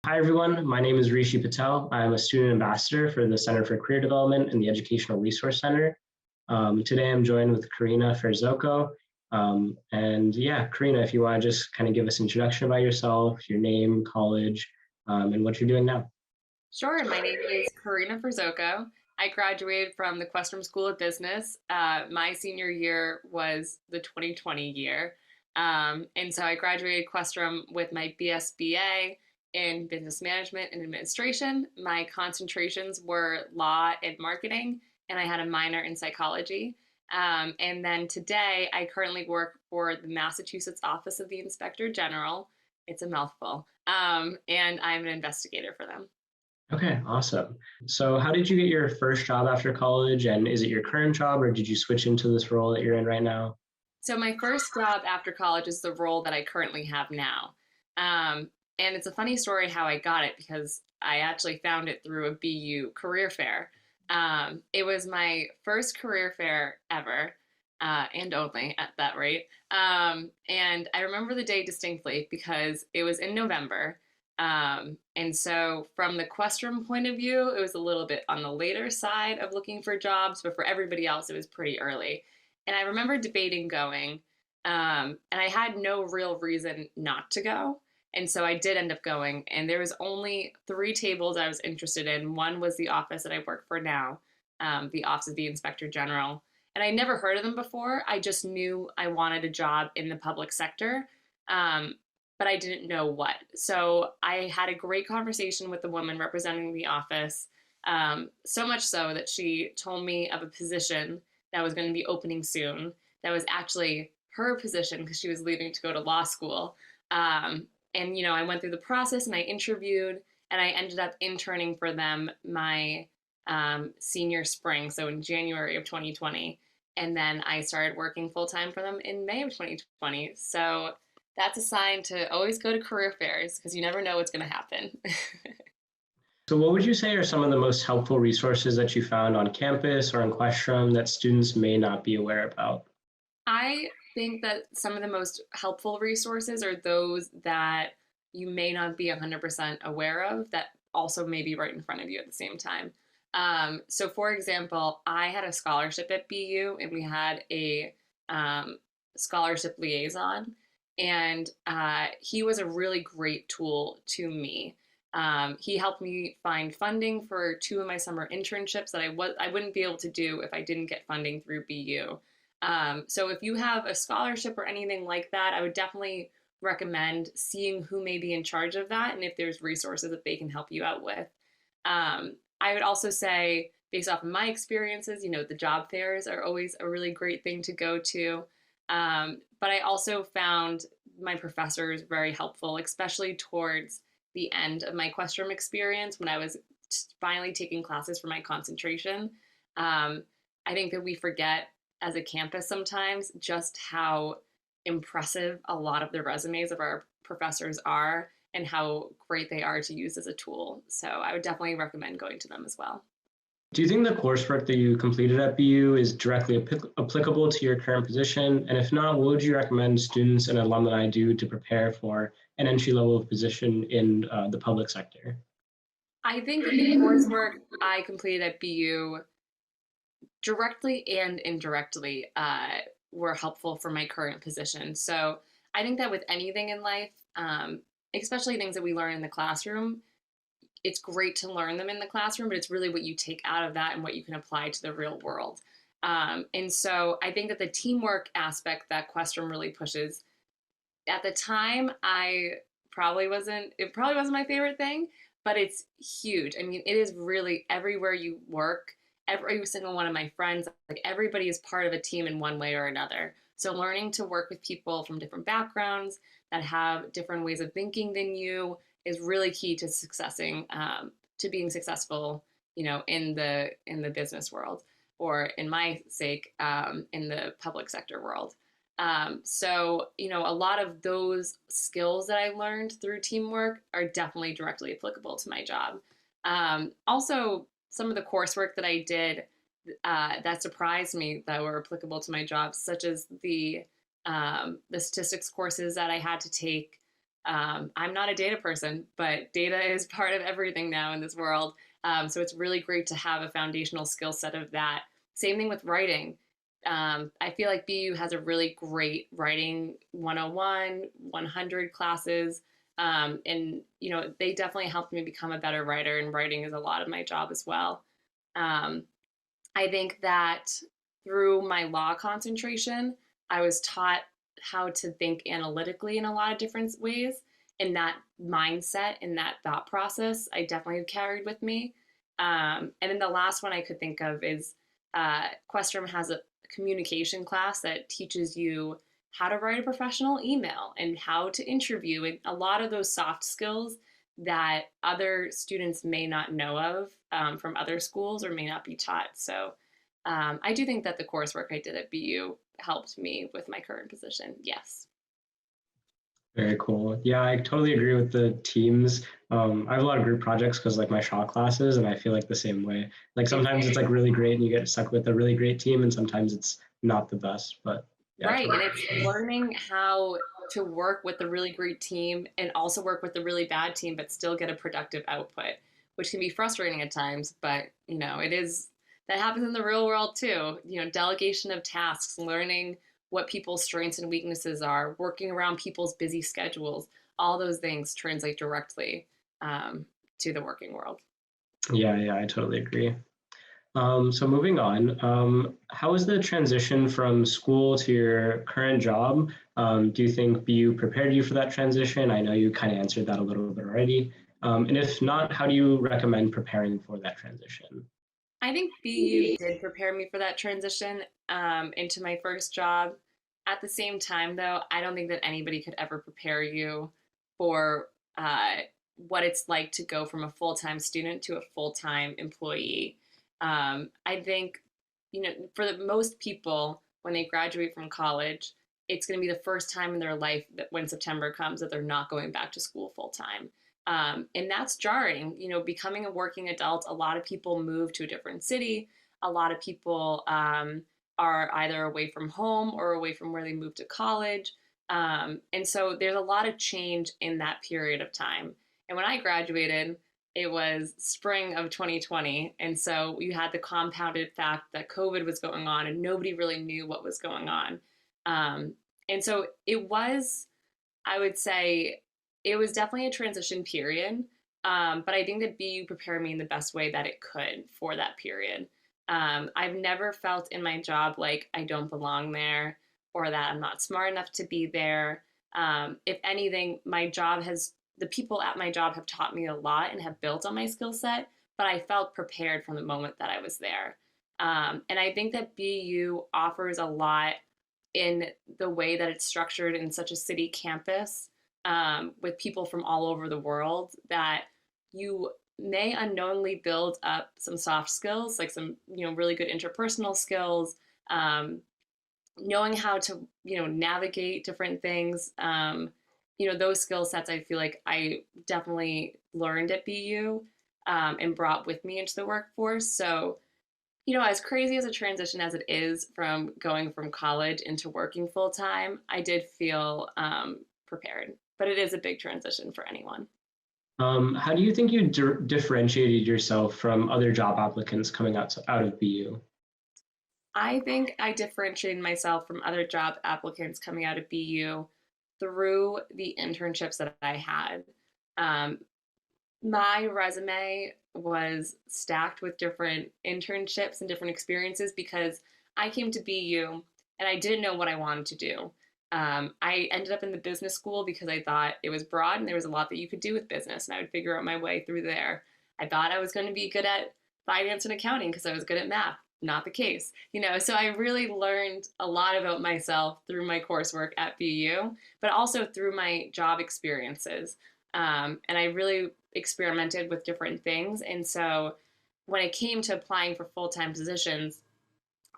Hi, everyone. My name is Rishi Patel. I'm a student ambassador for the Center for Career Development and the Educational Resource Center. Today, I'm joined with Karina Ferzoco. Karina, if you want to just kind of give us an introduction about yourself, your name, college, and what you're doing now. Sure. My name is Karina Ferzoco. I graduated from the Questrom School of Business. My senior year was the 2020 year. And so I graduated Questrom with my BSBA in Business Management and Administration. My concentrations were law and marketing, and I had a minor in psychology. And then today, I currently work for the Massachusetts Office of the Inspector General. It's a mouthful. And I'm an investigator for them. Okay, awesome. So, how did you get your first job after college? And is it your current job, or did you switch into this role that you're in right now? So my first job after college is the role that I currently have now. And it's a funny story how I got it because I actually found it through a BU career fair. It was my first career fair ever, and only at that rate. And I remember the day distinctly because it was in November. And so, from the Questrom point of view, it was a little bit on the later side of looking for jobs, but for everybody else, it was pretty early. And I remember debating going, and I had no real reason not to go. And so I did end up going, and there was only three tables I was interested in. One was the office that I work for now, the Office of the Inspector General. And I never heard of them before. I just knew I wanted a job in the public sector, um, but I didn't know what. So I had a great conversation with the woman representing the office, so much so that she told me of a position that was going to be opening soon. That was actually her position because she was leaving to go to law school. And I went through the process and I interviewed and I ended up interning for them my senior spring, so in January of 2020. And then I started working full time for them in May of 2020. So that's a sign to always go to career fairs because you never know what's going to happen. So, what would you say are some of the most helpful resources that you found on campus or in Questrom that students may not be aware about? I think that some of the most helpful resources are those that you may not be 100% aware of that also may be right in front of you at the same time. So, for example, I had a scholarship at BU and we had a scholarship liaison, and he was a really great tool to me. He helped me find funding for two of my summer internships that I wouldn't be able to do if I didn't get funding through BU. So if you have a scholarship or anything like that, I would definitely recommend seeing who may be in charge of that and if there's resources that they can help you out with. I would also say, based off of my experiences, the job fairs are always a really great thing to go to. But I also found my professors very helpful, especially towards the end of my Questrom experience when I was finally taking classes for my concentration. I think that we forget as a campus sometimes just how impressive a lot of the resumes of our professors are and how great they are to use as a tool. So I would definitely recommend going to them as well. Do you think the coursework that you completed at BU is directly applicable to your current position? And if not, what would you recommend students and alumni do to prepare for an entry level position in the public sector? I think that the coursework I completed at BU directly and indirectly were helpful for my current position. So I think that with anything in life, especially things that we learn in the classroom, it's great to learn them in the classroom, but it's really what you take out of that and what you can apply to the real world. And so I think that the teamwork aspect that Questrom really pushes, at the time, it probably wasn't my favorite thing, but it's huge. I mean, it is really everywhere you work, every single one of my friends, like everybody is part of a team in one way or another. So learning to work with people from different backgrounds that have different ways of thinking than you is really key to to being successful, in the business world, or in my sake, in the public sector world. A lot of those skills that I learned through teamwork are definitely directly applicable to my job. Also, some of the coursework that I did that surprised me that were applicable to my job, such as the statistics courses that I had to take, I'm not a data person, but data is part of everything now in this world. So it's really great to have a foundational skill set of that. Same thing with writing. I feel like BU has a really great writing 101, 100 classes. And, they definitely helped me become a better writer, and writing is a lot of my job as well. Um, I think that through my law concentration, I was taught how to think analytically in a lot of different ways. And that mindset and that thought process, I definitely have carried with me. And then the last one I could think of is Questrom has a communication class that teaches you how to write a professional email and how to interview, and a lot of those soft skills that other students may not know of from other schools or may not be taught. So I do think that the coursework I did at BU helped me with my current position. Yes. Very cool. Yeah, I totally agree with the teams. I have a lot of group projects because like my Shaw classes, and I feel like the same way. Like sometimes it's like really great and you get stuck with a really great team, and sometimes it's not the best. But yeah, Right. And it's learning how to work with a really great team and also work with a really bad team, but still get a productive output, which can be frustrating at times. But, it is that happens in the real world too. Delegation of tasks, learning what people's strengths and weaknesses are, working around people's busy schedules, all those things translate directly to the working world. yeah, I totally agree. So moving on, how was the transition from school to your current job? Do you think BU prepared you for that transition? I know you kind of answered that a little bit already. And if not, how do you recommend preparing for that transition? I think BU did prepare me for that transition into my first job. At the same time, though, I don't think that anybody could ever prepare you for what it's like to go from a full time student to a full time employee. I think, for the most people, when they graduate from college, it's going to be the first time in their life that when September comes that they're not going back to school full time. And that's jarring. Becoming a working adult, a lot of people move to a different city. A lot of people are either away from home or away from where they moved to college. And so there's a lot of change in that period of time. And when I graduated, it was spring of 2020. And so you had the compounded fact that COVID was going on and nobody really knew what was going on. Um, and so it was, I would say, it was definitely a transition period. But I think that BU prepared me in the best way that it could for that period. I've never felt in my job like I don't belong there or that I'm not smart enough to be there. If anything, the people at my job have taught me a lot and have built on my skill set, but I felt prepared from the moment that I was there. And I think that BU offers a lot in the way that it's structured in such a city campus with people from all over the world that you may unknowingly build up some soft skills, like some, really good interpersonal skills, knowing how to, navigate different things. Those skill sets I feel like I definitely learned at BU and brought with me into the workforce. So, as crazy as a transition as it is from going from college into working full time, I did feel prepared. But it is a big transition for anyone. How do you think you differentiated yourself from other job applicants coming out of BU? I think I differentiated myself from other job applicants coming out of BU through the internships that I had. Um, my resume was stacked with different internships and different experiences because I came to BU and I didn't know what I wanted to do. I ended up in the business school because I thought it was broad and there was a lot that you could do with business, and I would figure out my way through there. I thought I was going to be good at finance and accounting because I was good at math. Not the case, so I really learned a lot about myself through my coursework at BU, but also through my job experiences. And I really experimented with different things. And so when it came to applying for full time positions,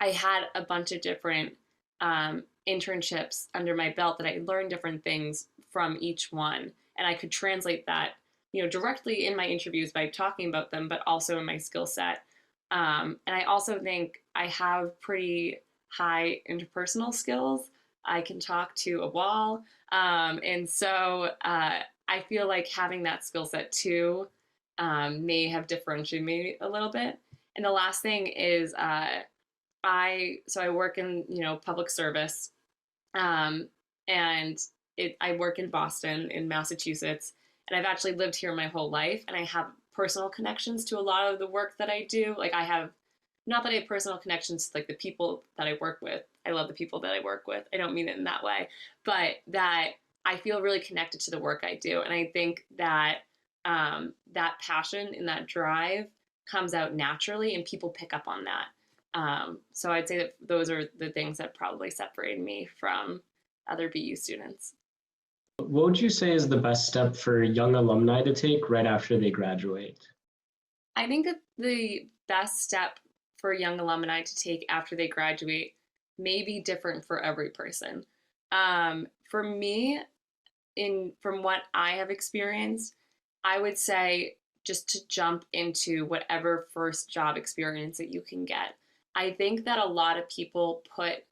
I had a bunch of different internships under my belt that I learned different things from each one. And I could translate that, directly in my interviews by talking about them, but also in my skill set. And I also think I have pretty high interpersonal skills. I can talk to a wall. And so I feel like having that skill set too may have differentiated me a little bit. And the last thing is I work in public service, um, and I work in Boston, in Massachusetts, and I've actually lived here my whole life, and I have personal connections to a lot of the work that I do. Like I have, not that I have personal connections to like the people that I work with. I love the people that I work with. I don't mean it in that way, but that I feel really connected to the work I do, and I think that that passion and that drive comes out naturally, and people pick up on that. So I'd say that those are the things that probably separated me from other BU students. What would you say is the best step for young alumni to take right after they graduate? I think that the best step for young alumni to take after they graduate may be different for every person. For me, in from what I have experienced, I would say just to jump into whatever first job experience that you can get. I think that a lot of people put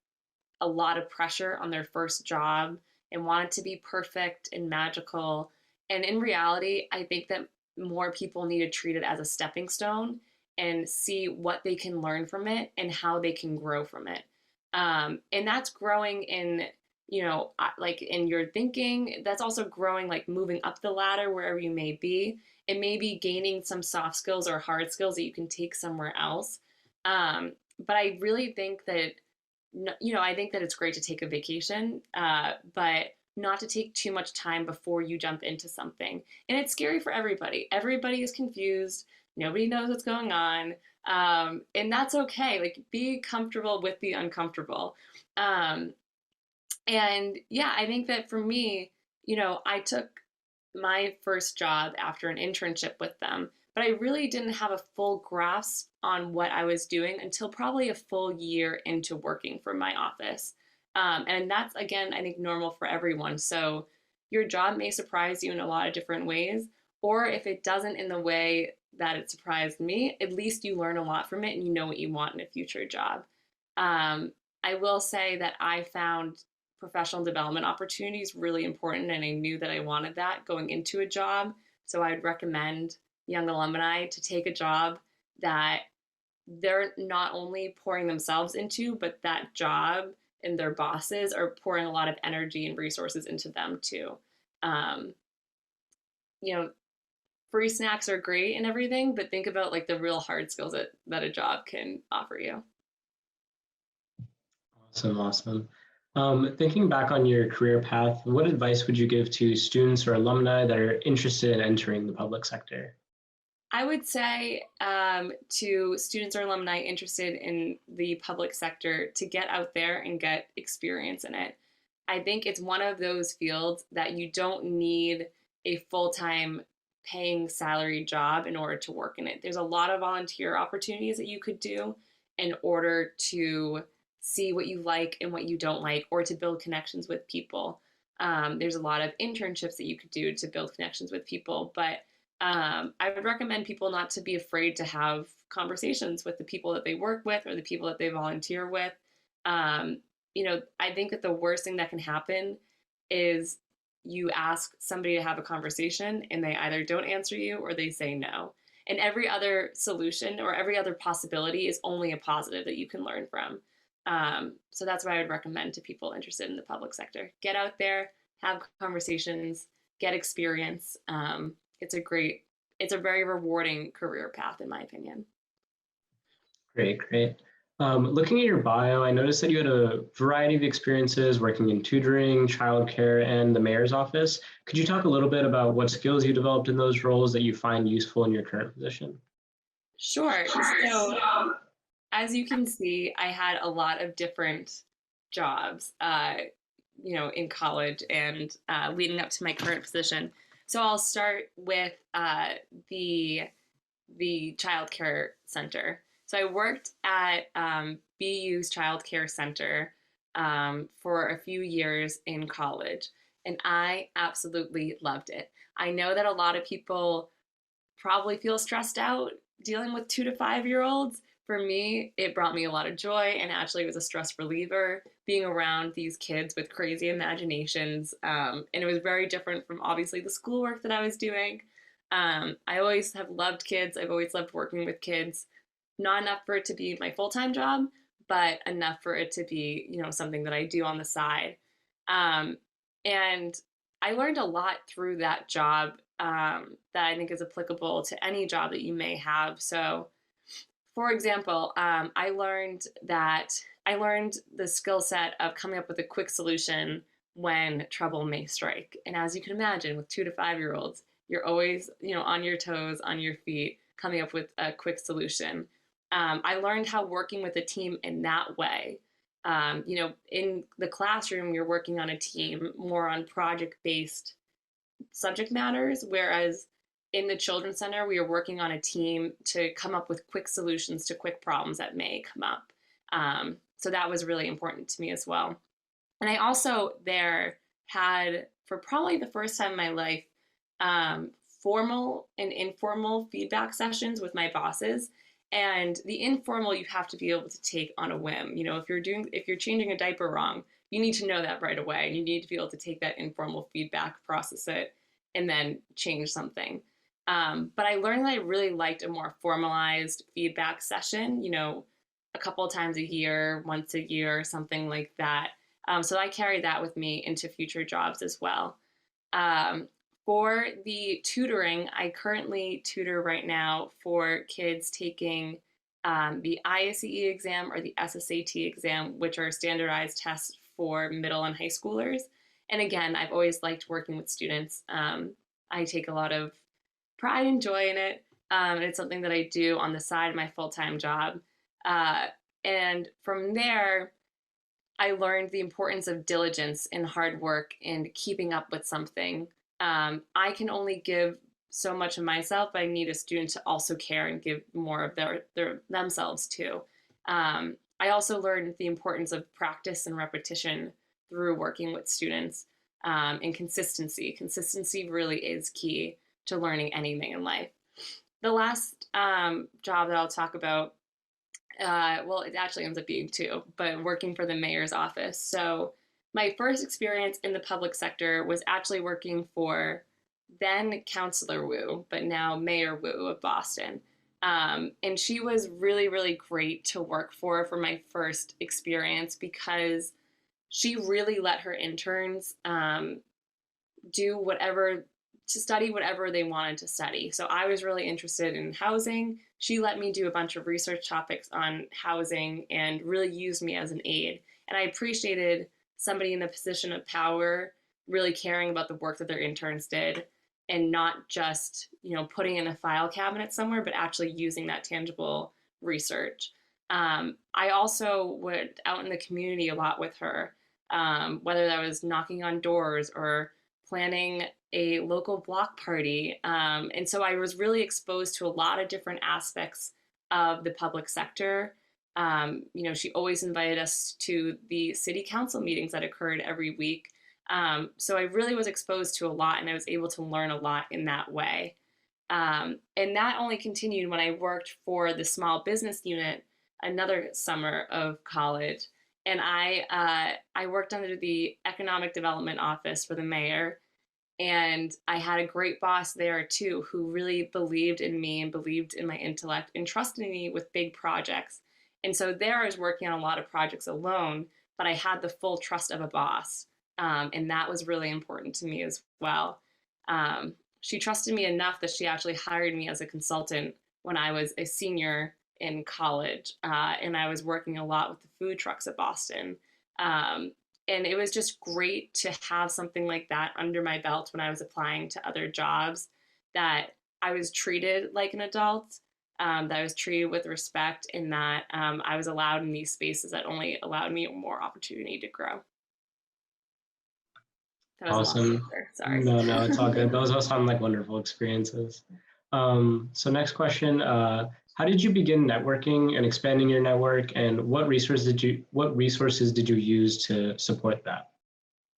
a lot of pressure on their first job and want it to be perfect and magical. And in reality, I think that more people need to treat it as a stepping stone and see what they can learn from it and how they can grow from it. And that's growing in, like in your thinking. That's also growing, like moving up the ladder wherever you may be. It may be gaining some soft skills or hard skills that you can take somewhere else. But I really think that I think that it's great to take a vacation, but not to take too much time before you jump into something. And it's scary for everybody. Everybody is confused. Nobody knows what's going on. And that's okay. Like, be comfortable with the uncomfortable. Um, and yeah, I think that for me, I took my first job after an internship with them, but I really didn't have a full grasp on what I was doing until probably a full year into working for my office. And that's, again, I think normal for everyone. So your job may surprise you in a lot of different ways, or if it doesn't in the way that it surprised me, at least you learn a lot from it and you know what you want in a future job. Um, I will say that I found professional development opportunities really important, and I knew that I wanted that going into a job. So I'd recommend young alumni to take a job that they're not only pouring themselves into, but that job and their bosses are pouring a lot of energy and resources into them too. Um, you know, Free snacks are great and everything, but think about like the real hard skills that a job can offer you. Awesome, awesome. Thinking back on your career path, what advice would you give to students or alumni that are interested in entering the public sector? I would say to students or alumni interested in the public sector to get out there and get experience in it. I think it's one of those fields that you don't need a full time paying salary job in order to work in it. There's a lot of volunteer opportunities that you could do in order to see what you like and what you don't like, or to build connections with people. There's a lot of internships that you could do to build connections with people, but I would recommend people not to be afraid to have conversations with the people that they work with or the people that they volunteer with. Um, I think that the worst thing that can happen is you ask somebody to have a conversation and they either don't answer you or they say no. And every other solution or every other possibility is only a positive that you can learn from. So that's what I would recommend to people interested in the public sector. Get out there, have conversations, get experience. It's a very rewarding career path, in my opinion. Great, great. Looking at your bio, I noticed that you had a variety of experiences working in tutoring, childcare, and the mayor's office. Could you talk a little bit about what skills you developed in those roles that you find useful in your current position? Sure. So, as you can see, I had a lot of different jobs, in college and leading up to my current position. So I'll start with the child care center. So I worked at BU's child care center for a few years in college, and I absolutely loved it. I know that a lot of people probably feel stressed out dealing with 2 to 5 year olds, For me, it brought me a lot of joy and actually was a stress reliever being around these kids with crazy imaginations. And it was very different from obviously the schoolwork that I was doing. I always have loved kids. I've always loved working with kids. Not enough for it to be my full time job, but enough for it to be, something that I do on the side. Um, and I learned a lot through that job that I think is applicable to any job that you may have. So, for example, I learned the skill set of coming up with a quick solution when trouble may strike. And as you can imagine, with 2 to 5 year olds, you're always, on your toes, on your feet, coming up with a quick solution. I learned how working with a team in that way. In the classroom, you're working on a team more on project based subject matters, whereas in the Children's Center, we are working on a team to come up with quick solutions to quick problems that may come up. So that was really important to me as well. And I also there had, for probably the first time in my life, formal and informal feedback sessions with my bosses. And the informal you have to be able to take on a whim. If you're changing a diaper wrong, you need to know that right away. You need to be able to take that informal feedback, process it, and then change something. But I learned that I really liked a more formalized feedback session, a couple of times a year, once a year, something like that. So I carry that with me into future jobs as well. Um, for the tutoring, I currently tutor right now for kids taking the ISEE exam or the SSAT exam, which are standardized tests for middle and high schoolers. And again, I've always liked working with students. I take a lot of pride and joy in it. And it's something that I do on the side of my full-time job. And from there, I learned the importance of diligence and hard work and keeping up with something. I can only give so much of myself, but I need a student to also care and give more of their themselves too. I also learned the importance of practice and repetition through working with students, and consistency. Consistency really is key to learning anything in life. The last job that I'll talk about, well, it actually ends up being two, but working for the mayor's office. So my first experience in the public sector was actually working for then Councillor Wu, but now Mayor Wu of Boston. And she was really, really great to work for my first experience because she really let her interns do whatever, to study whatever they wanted to study. So I was really interested in housing. She let me do a bunch of research topics on housing and really used me as an aide. And I appreciated somebody in a position of power really caring about the work that their interns did and not just, putting in a file cabinet somewhere, but actually using that tangible research. I also went out in the community a lot with her, whether that was knocking on doors or planning a local block party. And so I was really exposed to a lot of different aspects of the public sector. She always invited us to the city council meetings that occurred every week. So I really was exposed to a lot and I was able to learn a lot in that way. And that only continued when I worked for the small business unit another summer of college. And I worked under the economic development office for the mayor. And I had a great boss there too, who really believed in me and believed in my intellect and trusted me with big projects. And so there I was working on a lot of projects alone, but I had the full trust of a boss. And that was really important to me as well. She trusted me enough that she actually hired me as a consultant when I was a senior in college. And I was working a lot with the food trucks at Boston. And it was just great to have something like that under my belt when I was applying to other jobs, that I was treated like an adult, that I was treated with respect, and that I was allowed in these spaces that only allowed me more opportunity to grow. That was a long Awesome. answer. Sorry. No, it's all good. Those all sound like wonderful experiences. So next question, how did you begin networking and expanding your network, and what resources did you use to support that?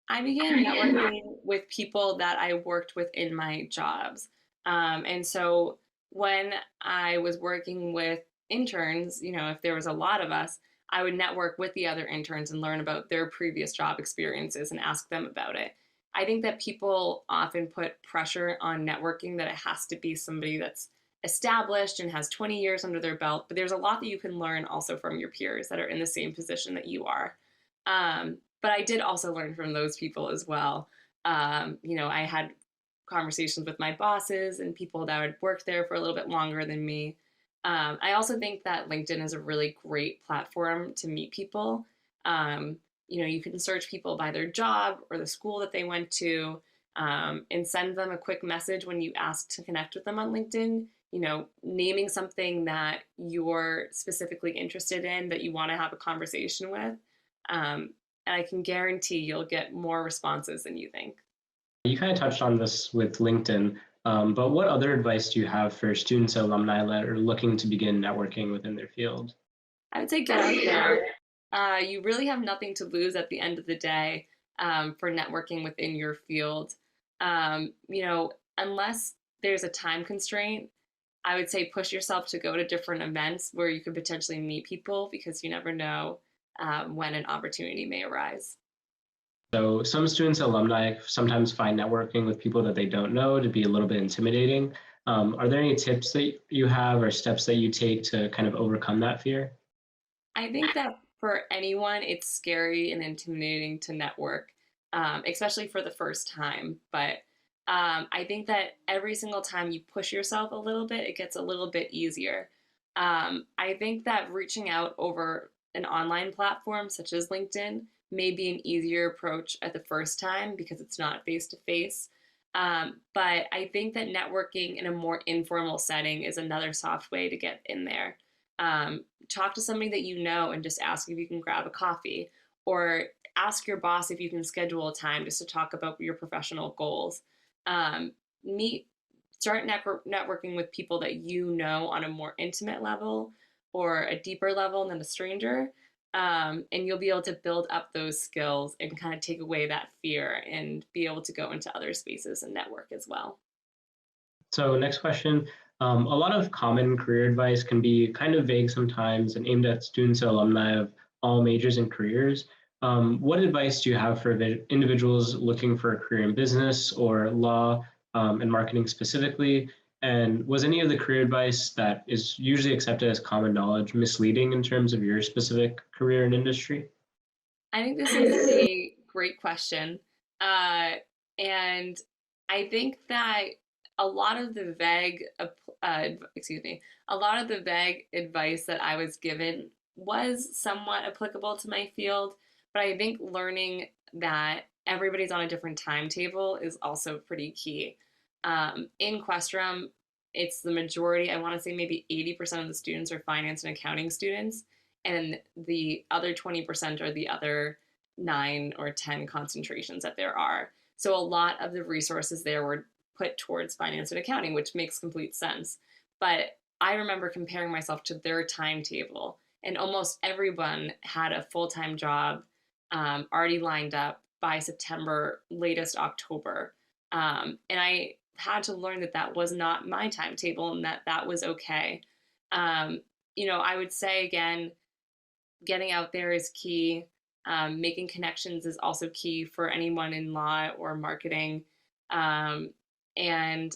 I began networking with people that I worked with in my jobs. And so when I was working with interns, if there was a lot of us, I would network with the other interns and learn about their previous job experiences and ask them about it. I think that people often put pressure on networking that it has to be somebody that's established and has 20 years under their belt, but there's a lot that you can learn also from your peers that are in the same position that you are. But I did also learn from those people as well. I had conversations with my bosses and people that had worked there for a little bit longer than me. I also think that LinkedIn is a really great platform to meet people. You can search people by their job or the school that they went to, and send them a quick message when you ask to connect with them on LinkedIn, naming something that you're specifically interested in that you want to have a conversation with. And I can guarantee you'll get more responses than you think. You kind of touched on this with LinkedIn, but what other advice do you have for students and alumni that are looking to begin networking within their field? I would say get out there. You really have nothing to lose at the end of the day, for networking within your field. Unless there's a time constraint, I would say push yourself to go to different events where you could potentially meet people because you never know when an opportunity may arise. So some students and alumni sometimes find networking with people that they don't know to be a little bit intimidating. Are there any tips that you have or steps that you take to kind of overcome that fear? I think that for anyone, it's scary and intimidating to network, especially for the first time. But I think that every single time you push yourself a little bit, it gets a little bit easier. I think that reaching out over an online platform such as LinkedIn may be an easier approach at the first time because it's not face to face. But I think that networking in a more informal setting is another soft way to get in there. Talk to somebody that you know and just ask if you can grab a coffee, or ask your boss if you can schedule a time just to talk about your professional goals. Meet Start networking with people that you know on a more intimate level or a deeper level than a stranger. And you'll be able to build up those skills and kind of take away that fear and be able to go into other spaces and network as well. So next question. A lot of common career advice can be kind of vague sometimes and aimed at students and alumni of all majors and careers. What advice do you have for individuals looking for a career in business or law, and marketing specifically? And was any of the career advice that is usually accepted as common knowledge misleading in terms of your specific career and industry? I think this is a great question. Uh, and I think that a lot of the excuse me, a lot of the vague advice that I was given was somewhat applicable to my field, but I think learning that everybody's on a different timetable is also pretty key. In Questrom, it's the majority, I want to say maybe 80% of the students are finance and accounting students, and the other 20% are the other 9 or 10 concentrations that there are. So a lot of the resources there were put towards finance and accounting, which makes complete sense. But I remember comparing myself to their timetable, and almost everyone had a full time job already lined up by September, latest October. And I had to learn that that was not my timetable and that that was okay. Um, I would say again, getting out there is key. Making connections is also key for anyone in law or marketing. Um, and,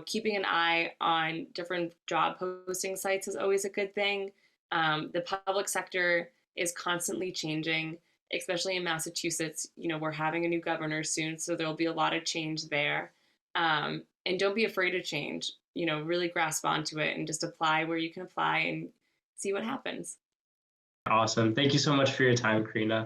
keeping an eye on different job posting sites is always a good thing. The public sector is constantly changing, especially in Massachusetts. We're having a new governor soon, so there'll be a lot of change there. And don't be afraid of change. Really grasp onto it and just apply where you can apply and see what happens. Awesome. Thank you so much for your time, Karina.